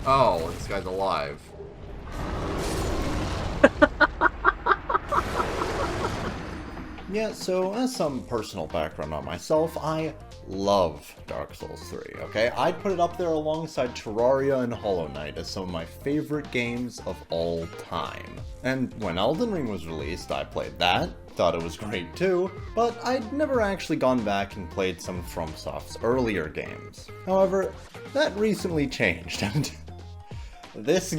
Oh, this guy's alive. Yeah, so as some personal background on myself, I love Dark Souls 3, okay? I'd put it up there alongside Terraria and Hollow Knight as some of my favorite games of all time. And when Elden Ring was released, I played that, thought it was great too, but I'd never actually gone back and played some of FromSoft's earlier games. However, that recently changed, and this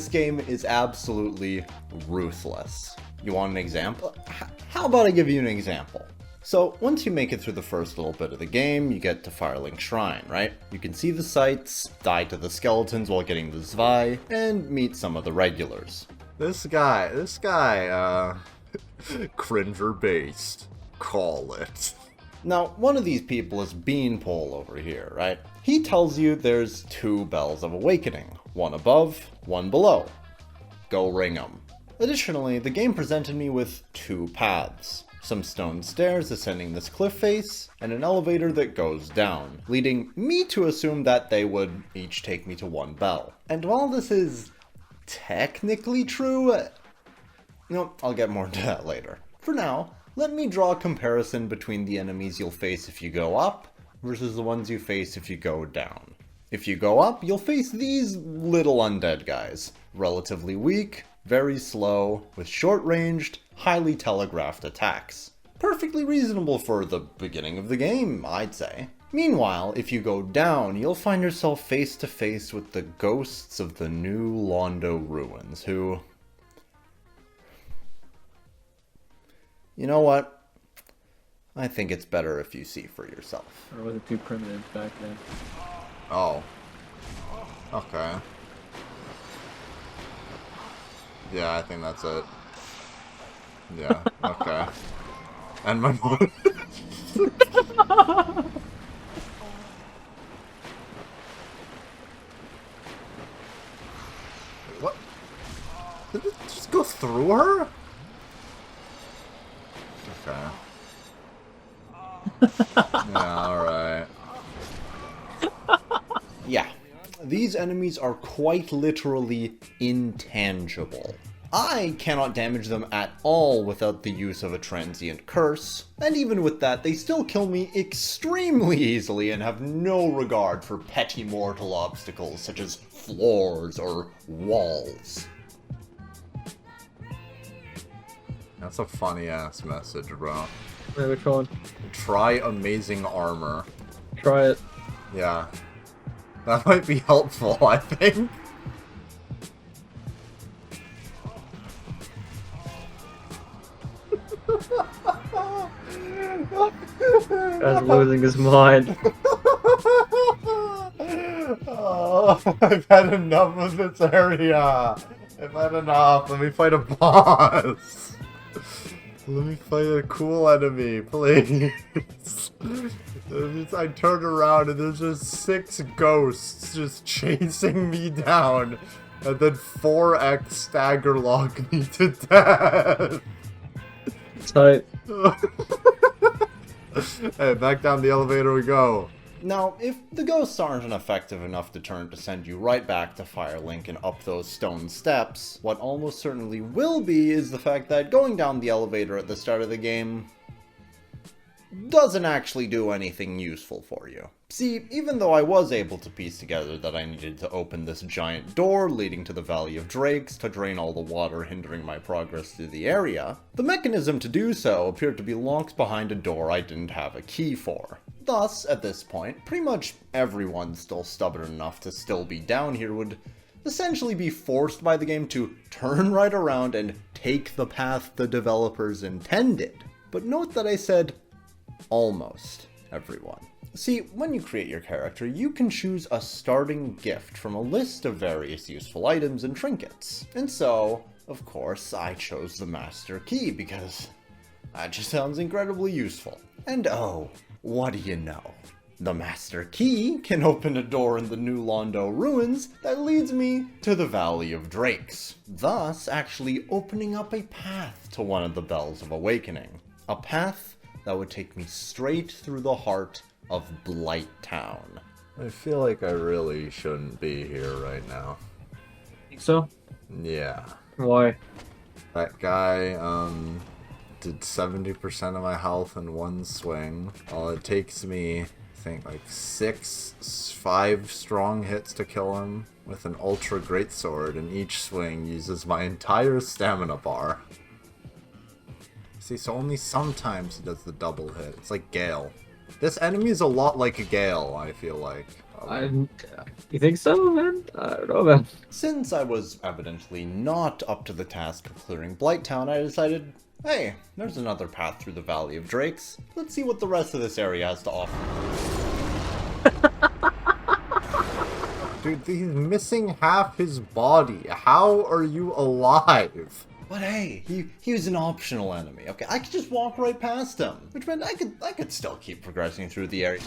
game is absolutely ruthless. You want an example? How about I give you an example? So, once you make it through the first little bit of the game, you get to Firelink Shrine, right? You can see the sights, die to the skeletons while getting the zwei, and meet some of the regulars. This guy, cringer-based. Call it. Now, one of these people is Beanpole over here, right? He tells you there's 2 Bells of Awakening, one above, one below. Go ring 'em. Additionally, the game presented me with 2 paths. Some stone stairs ascending this cliff face, and an elevator that goes down, leading me to assume that they would each take me to 1 bell. And while this is technically true, I'll get more into that later. For now, let me draw a comparison between the enemies you'll face if you go up, versus the ones you face if you go down. If you go up, you'll face these little undead guys. Relatively weak, very slow, with short-ranged, highly telegraphed attacks. Perfectly reasonable for the beginning of the game, I'd say. Meanwhile, if you go down, you'll find yourself face to face with the ghosts of the New Londo ruins, who... You know what? I think it's better if you see for yourself. Or was it too primitive back then? Oh. Okay. Yeah, I think that's it. Yeah, okay. And my mom... What? Did it just go through her? Okay. Yeah, alright. Yeah, these enemies are quite literally intangible. I cannot damage them at all without the use of a transient curse, and even with that, they still kill me extremely easily and have no regard for petty mortal obstacles such as floors or walls. That's a funny ass message, bro. Wait, which one? Try amazing armor. Try it. Yeah. That might be helpful, I think. Guy's losing his mind. Oh, I've had enough of this area. I've had enough. Let me fight a boss. Let me fight a cool enemy, please. I turn around and there's just 6 ghosts just chasing me down, and then 4x stagger lock me to death. Tight. Hey, back down the elevator we go. Now, if the ghosts aren't effective enough to send you right back to Firelink and up those stone steps, what almost certainly will be is the fact that going down the elevator at the start of the game doesn't actually do anything useful for you. See, even though I was able to piece together that I needed to open this giant door leading to the Valley of Drakes to drain all the water hindering my progress through the area, the mechanism to do so appeared to be locked behind a door I didn't have a key for. Thus, at this point, pretty much everyone still stubborn enough to still be down here would essentially be forced by the game to turn right around and take the path the developers intended. But note that I said almost everyone. See, when you create your character, you can choose a starting gift from a list of various useful items and trinkets. And so, of course, I chose the Master Key because that just sounds incredibly useful. And oh, what do you know? The Master Key can open a door in the New Londo ruins that leads me to the Valley of Drakes, thus actually opening up a path to one of the Bells of Awakening. A path that would take me straight through the heart of Blight Town. I feel like I really shouldn't be here right now. Think so? Yeah. Why? That guy, did 70% of my health in one swing. Well, it takes me, I think, like 5 strong hits to kill him with an ultra greatsword, and each swing uses my entire stamina bar. See, so only sometimes he does the double hit. It's like Gale. This enemy is a lot like a Gale, I feel like. You think so, man? I don't know, man. Since I was evidently not up to the task of clearing Blighttown, I decided, hey, there's another path through the Valley of Drakes. Let's see what the rest of this area has to offer. Dude, he's missing half his body. How are you alive? But hey, he was an optional enemy, okay? I could just walk right past him, which meant I could still keep progressing through the area.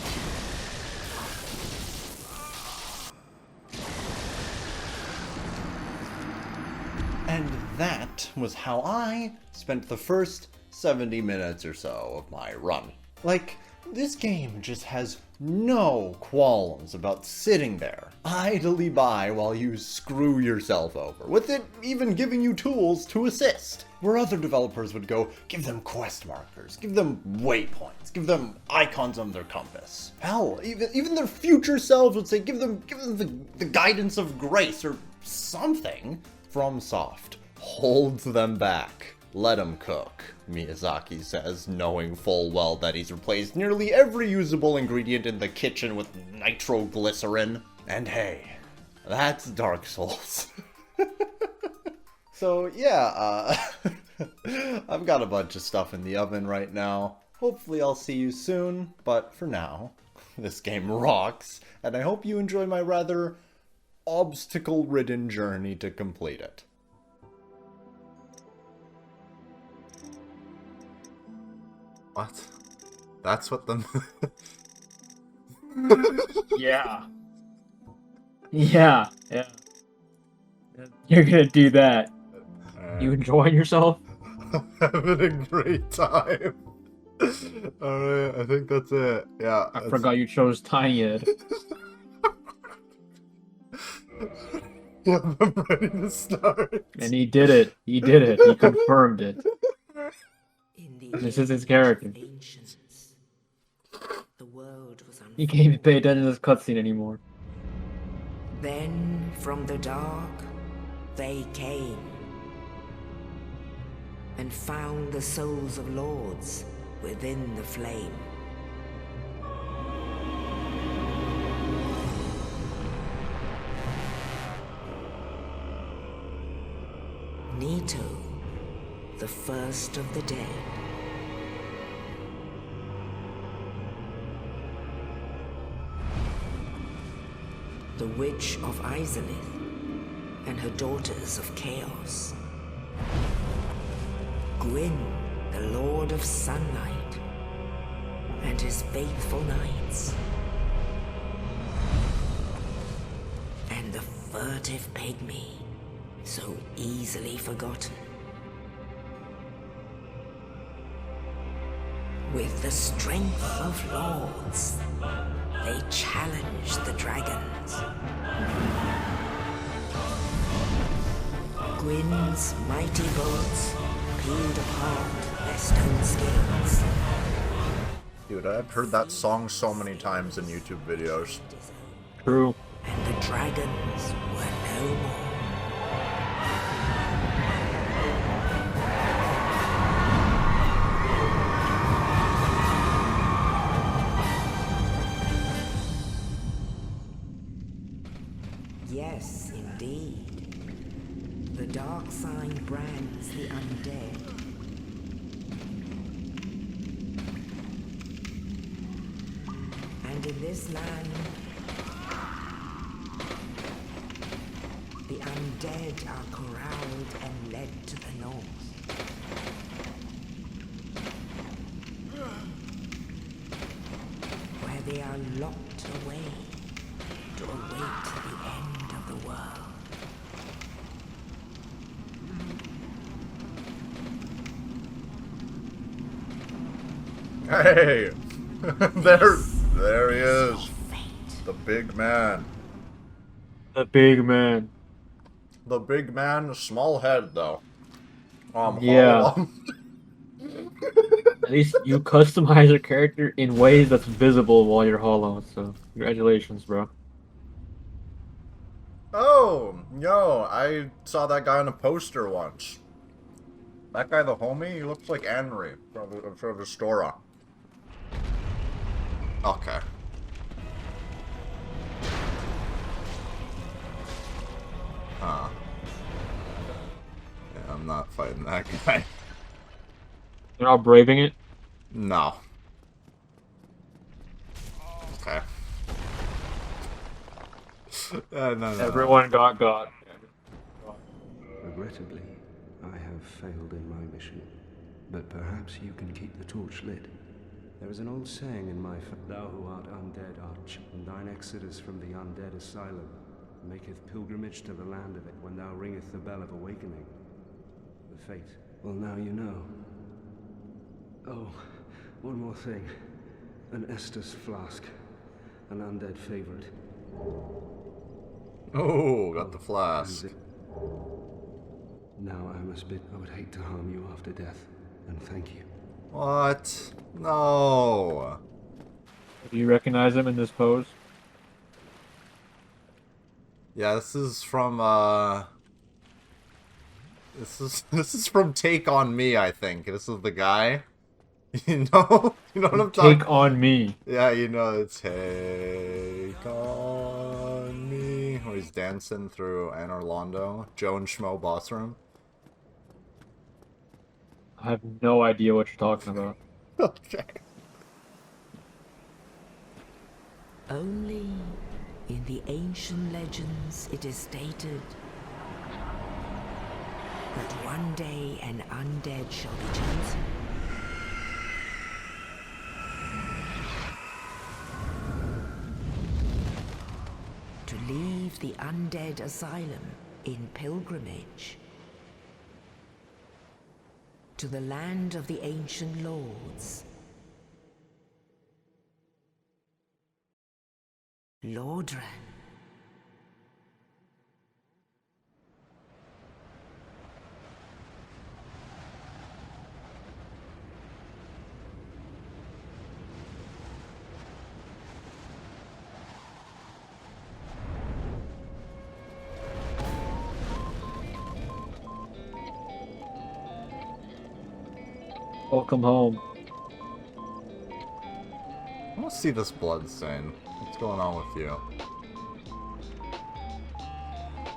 And that was how I spent the first 70 minutes or so of my run. Like, this game just has no qualms about sitting there, idly by while you screw yourself over, with it even giving you tools to assist. Where other developers would go, give them quest markers, give them waypoints, give them icons on their compass. Hell, even their future selves would say, give them the guidance of grace or something. FromSoft holds them back. Let him cook, Miyazaki says, knowing full well that he's replaced nearly every usable ingredient in the kitchen with nitroglycerin. And hey, that's Dark Souls. So yeah, I've got a bunch of stuff in the oven right now. Hopefully I'll see you soon, but for now, this game rocks, and I hope you enjoy my rather obstacle-ridden journey to complete it. What? That's what the... Yeah. Yeah. You're gonna do that. You enjoying yourself? I'm having a great time. Alright, I think that's it. Yeah. I forgot you chose Tiny Ed. Yeah, I'm ready to start. And he did it. He did it. He confirmed it. This is his character. The world was You can't even pay attention to this cutscene anymore. Then from the dark they came and found the souls of lords within the flame. Nito, the first of the dead. The Witch of Izalith and her daughters of Chaos. Gwyn, the Lord of Sunlight, and his faithful knights. And the furtive pygmy, so easily forgotten. With the strength of lords, they challenged the dragons. Gwyn's mighty bolts peeled apart their stone scales. Dude, I've heard that song so many times in YouTube videos. True. And the dragons were no more. Yes, indeed. The dark sign brands the undead. And in this land, the undead are corralled and led to the north. Where they are locked away to await the end of the world. Hey! There he is. Fate. The big man. The big man. The big man, small head though. Yeah. Hollow. At least you customize your character in ways that's visible while you're hollow, so congratulations, bro. Oh, yo, I saw that guy on a poster once. That guy, the homie, he looks like Henry from the store. Okay. Huh. Yeah, I'm not fighting that guy. You're not braving it? No. Okay. No. Everyone got God. Regrettably, I have failed in my mission, but perhaps you can keep the torch lit. There is an old saying in my thou who art undead art, and thine exodus from the undead asylum maketh pilgrimage to the land of it when thou ringeth the bell of awakening. The fate, well now you know. Oh, one more thing. An Estus flask. An undead favorite. Oh, got the flask. Now I must bid I would hate to harm you after death, and thank you. What? No. Do you recognize him in this pose? Yeah, this is from this is from Take on Me, I think. This is the guy. You know what I'm talking. Take on me. Yeah, you know, Take on Me. Where he's dancing through Anne Orlando, Joe and Schmo boss room. I have no idea what you're talking about. Okay. Only in the ancient legends it is stated that one day an undead shall be chosen. To leave the undead asylum in pilgrimage to the land of the ancient lords. Lordran. Welcome home. I want to see this blood stain. What's going on with you?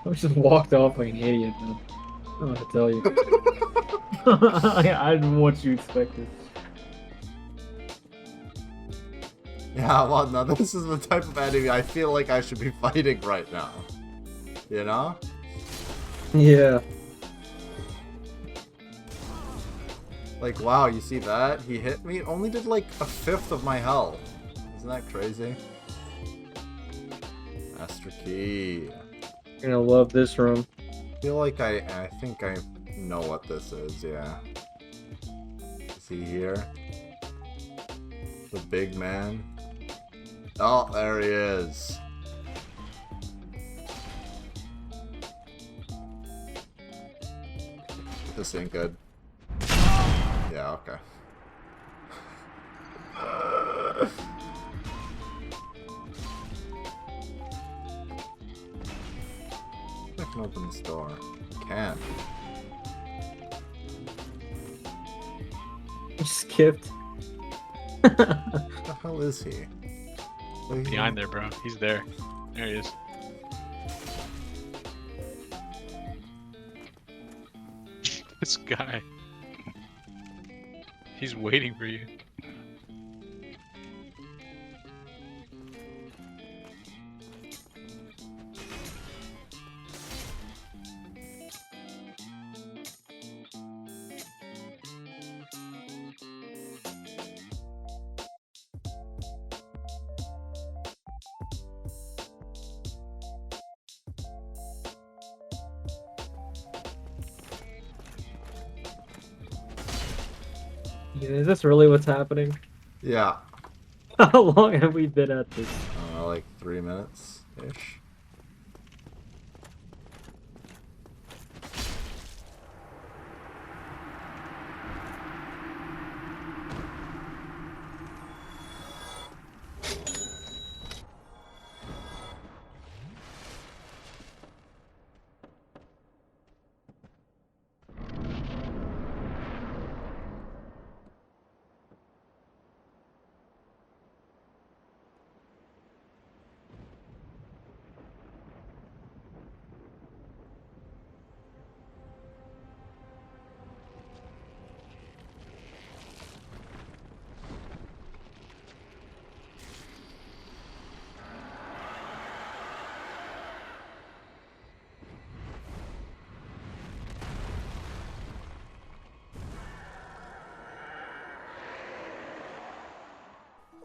I just walked off like an idiot, man. I don't know what to tell you. I didn't know what you expected. Yeah, well, no, this is the type of enemy I feel like I should be fighting right now. You know? Yeah. Like, wow, you see that? He hit me? Only did like a fifth of my health. Isn't that crazy? Master Key. You're gonna love this room. I feel like I think I know what this is, yeah. Is he here? The big man? Oh, there he is. This ain't good. Yeah, okay. I can open this door. I can't. You skipped. What the hell is he? Behind there, bro. He's there. There he is. This guy. He's waiting for you. Is this really what's happening? Yeah. How long have we been at this? like 3 minutes-ish.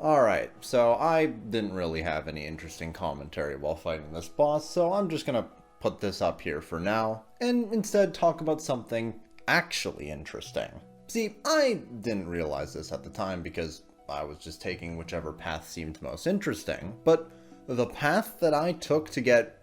Alright, so I didn't really have any interesting commentary while fighting this boss, so I'm just gonna put this up here for now, and instead talk about something actually interesting. See, I didn't realize this at the time because I was just taking whichever path seemed most interesting, but the path that I took to get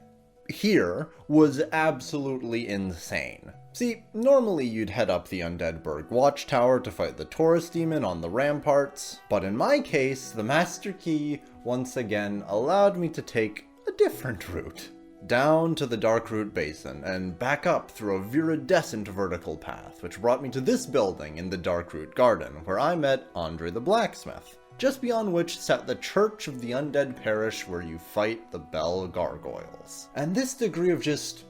here was absolutely insane. See, normally you'd head up the Undead Burg watchtower to fight the Taurus demon on the ramparts, but in my case, the Master Key once again allowed me to take a different route. Down to the Darkroot Basin, and back up through a viridescent vertical path, which brought me to this building in the Darkroot Garden, where I met Andre the Blacksmith, just beyond which sat the Church of the Undead Parish where you fight the Bell Gargoyles. And this degree of just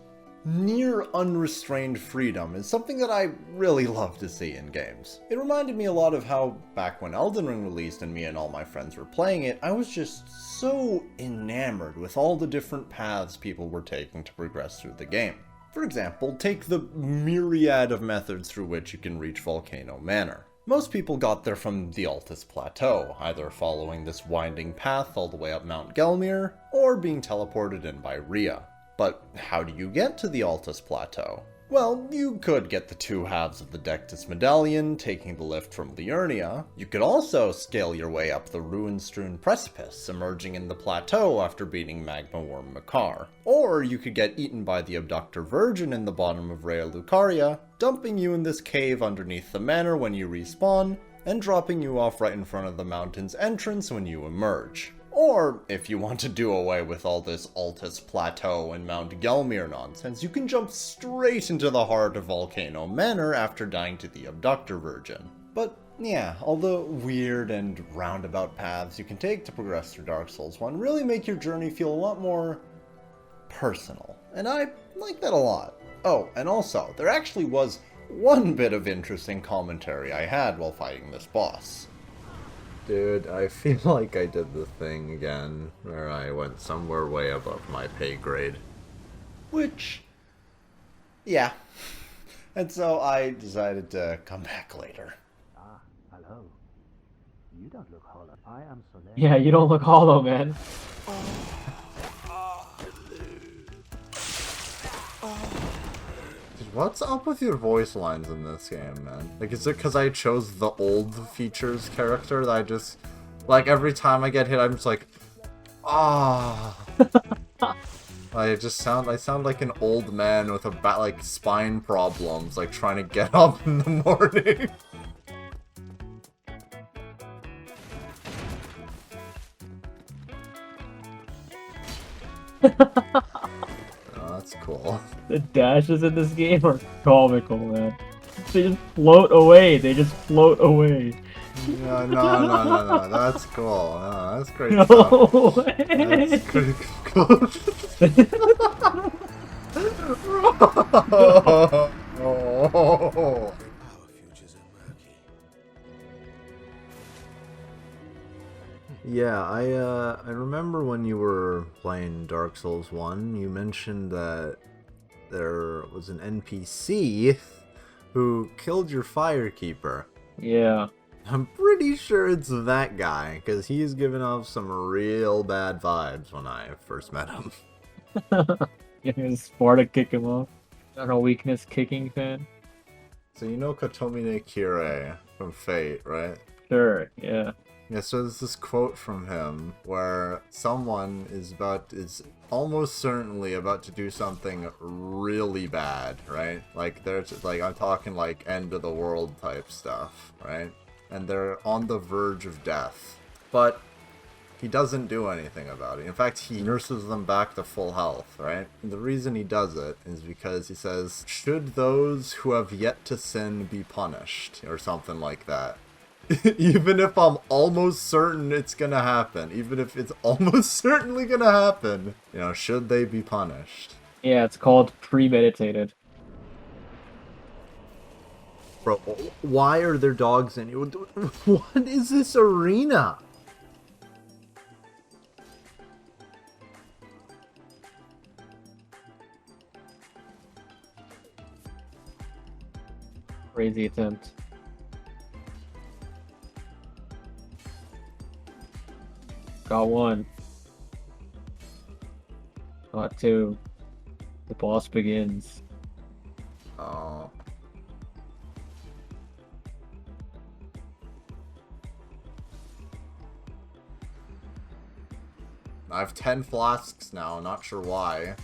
near unrestrained freedom is something that I really love to see in games. It reminded me a lot of how, back when Elden Ring released and me and all my friends were playing it, I was just so enamored with all the different paths people were taking to progress through the game. For example, take the myriad of methods through which you can reach Volcano Manor. Most people got there from the Altus Plateau, either following this winding path all the way up Mount Gelmir, or being teleported in by Rhea. But how do you get to the Altus Plateau? Well, you could get the two halves of the Dectus Medallion, taking the lift from Liurnia. You could also scale your way up the ruin-strewn precipice, emerging in the plateau after beating Magma Worm Makar. Or you could get eaten by the Abductor Virgin in the bottom of Rea Lucaria, dumping you in this cave underneath the manor when you respawn, and dropping you off right in front of the mountain's entrance when you emerge. Or, if you want to do away with all this Altus Plateau and Mount Gelmir nonsense, you can jump straight into the heart of Volcano Manor after dying to the Abductor Virgin. But yeah, all the weird and roundabout paths you can take to progress through Dark Souls 1 really make your journey feel a lot more personal, and I like that a lot. Oh, and also, there actually was one bit of interesting commentary I had while fighting this boss. Dude, I feel like I did the thing again, where I went somewhere way above my pay grade. Which, yeah. And so I decided to come back later. Ah, hello. You don't look hollow. I am Soleil. Yeah, you don't look hollow, man. Dude, what's up with your voice lines in this game, man? Like, is it because I chose the old features character that I just... Like, every time I get hit, I'm just like... Ah. I sound like an old man with like spine problems, like trying to get up in the morning. Oh, that's cool. The dashes in this game are comical, man. They just float away. They just float away. Yeah, no, that's cool. No, that's great No stuff. way. That's pretty cool. Oh. Yeah, I remember when you were playing Dark Souls 1, you mentioned that there was an NPC who killed your firekeeper. Yeah. I'm pretty sure it's that guy, because he's given off some real bad vibes when I first met him. Yeah, Sparta kick him off. Not a weakness kicking fan. So you know Kotomine Kirei from Fate, right? Sure, yeah. Yeah, so there's this quote from him where someone is almost certainly about to do something really bad, right? Like I'm talking like end of the world type stuff, right? And they're on the verge of death. But he doesn't do anything about it. In fact, he nurses them back to full health, right? And the reason he does it is because he says, should those who have yet to sin be punished? Or something like that. Even if I'm almost certain it's gonna happen, even if it's almost certainly gonna happen, you know, should they be punished? Yeah, it's called premeditated. Bro, why are there dogs in here? What is this arena? Crazy attempt. Got one. Got two. The boss begins. Oh. I have 10 flasks now, not sure why.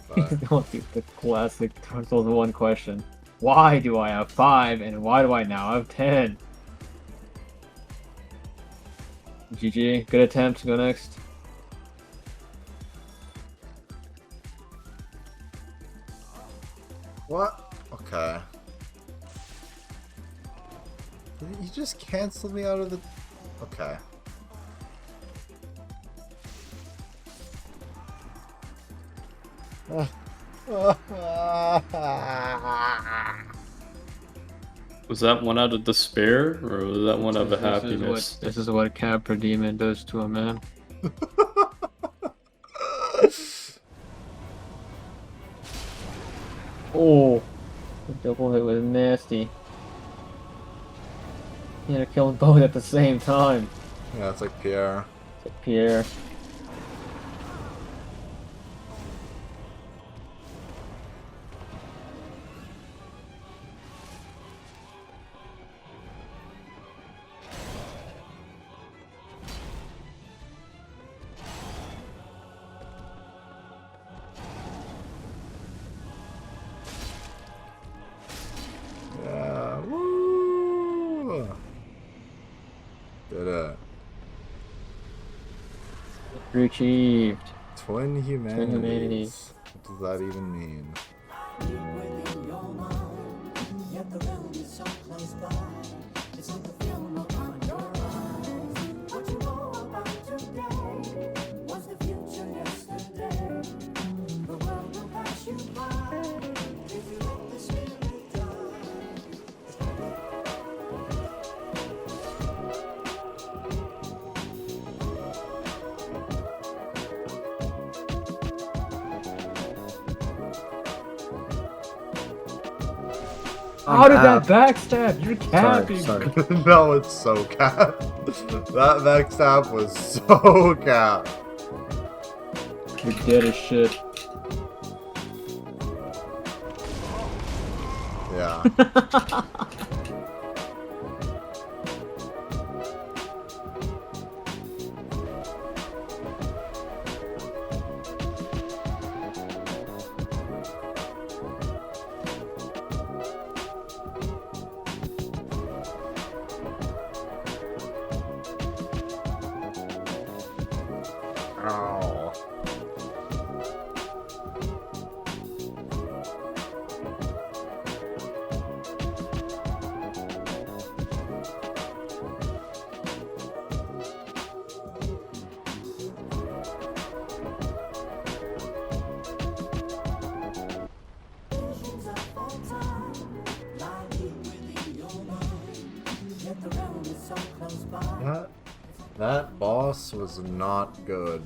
But... Don't do the classic Turtles one question. Why do I have 5 and why do I now have 10? GG, good attempt, go next. What? Okay. You just canceled me out of the... Okay. Was that one out of despair, or was that one out of happiness? This is what Capra Demon does to a man. Oh, the double hit was nasty. You had to kill them both at the same time. Yeah, it's like Pierre. It's like Pierre. Yeah, woo! Did it. Achieved. Twin humanities. humanities. What does that even mean? How did that backstab? You're capping. Sorry. No, it's so cap. That backstab was so cap. You're dead as shit. Yeah. Ow. That boss was not good.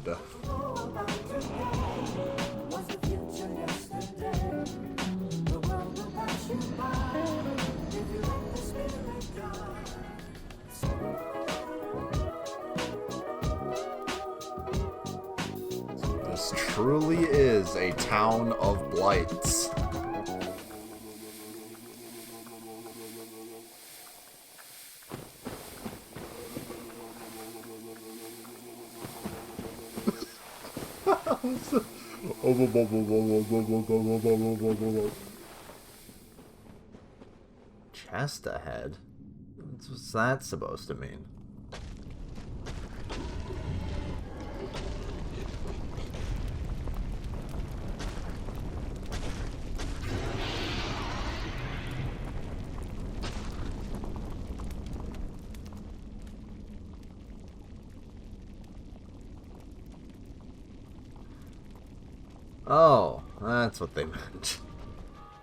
This truly is a town of blights. Chest ahead? What's that supposed to mean? Oh, that's what they meant.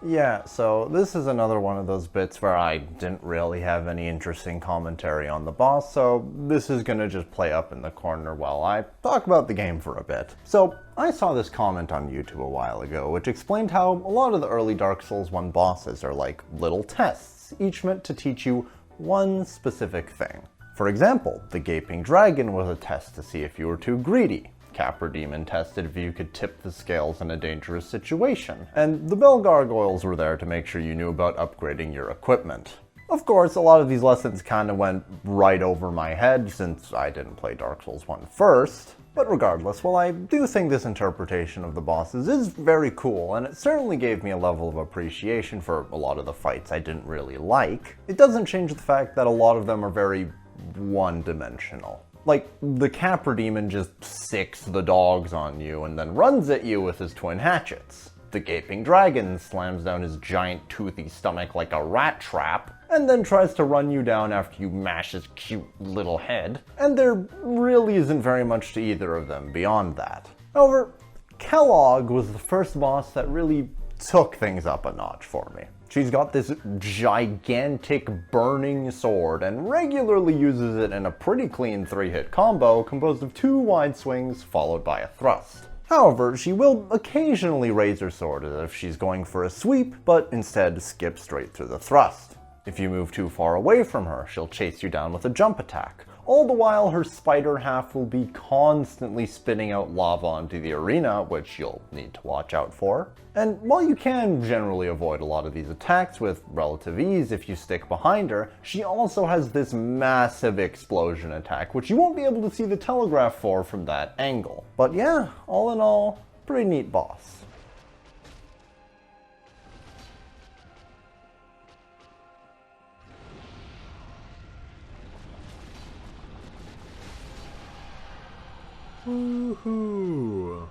Yeah, so this is another one of those bits where I didn't really have any interesting commentary on the boss, so this is gonna just play up in the corner while I talk about the game for a bit. So, I saw this comment on YouTube a while ago, which explained how a lot of the early Dark Souls 1 bosses are like little tests, each meant to teach you one specific thing. For example, the Gaping Dragon was a test to see if you were too greedy. Capra Demon tested if you could tip the scales in a dangerous situation, and the Bell Gargoyles were there to make sure you knew about upgrading your equipment. Of course, a lot of these lessons kinda went right over my head since I didn't play Dark Souls 1 first, but regardless, while I do think this interpretation of the bosses is very cool, and it certainly gave me a level of appreciation for a lot of the fights I didn't really like, it doesn't change the fact that a lot of them are very one-dimensional. Like, the Capra Demon just sicks the dogs on you and then runs at you with his twin hatchets. The Gaping Dragon slams down his giant toothy stomach like a rat trap, and then tries to run you down after you mash his cute little head. And there really isn't very much to either of them beyond that. However, Kellogg was the first boss that really took things up a notch for me. She's got this gigantic burning sword and regularly uses it in a pretty clean 3-hit combo composed of 2 wide swings followed by a thrust. However, she will occasionally raise her sword as if she's going for a sweep, but instead skip straight through the thrust. If you move too far away from her, she'll chase you down with a jump attack. All the while, her spider half will be constantly spitting out lava onto the arena, which you'll need to watch out for. And while you can generally avoid a lot of these attacks with relative ease if you stick behind her, she also has this massive explosion attack, which you won't be able to see the telegraph for from that angle. But yeah, all in all, pretty neat boss. Woohoo!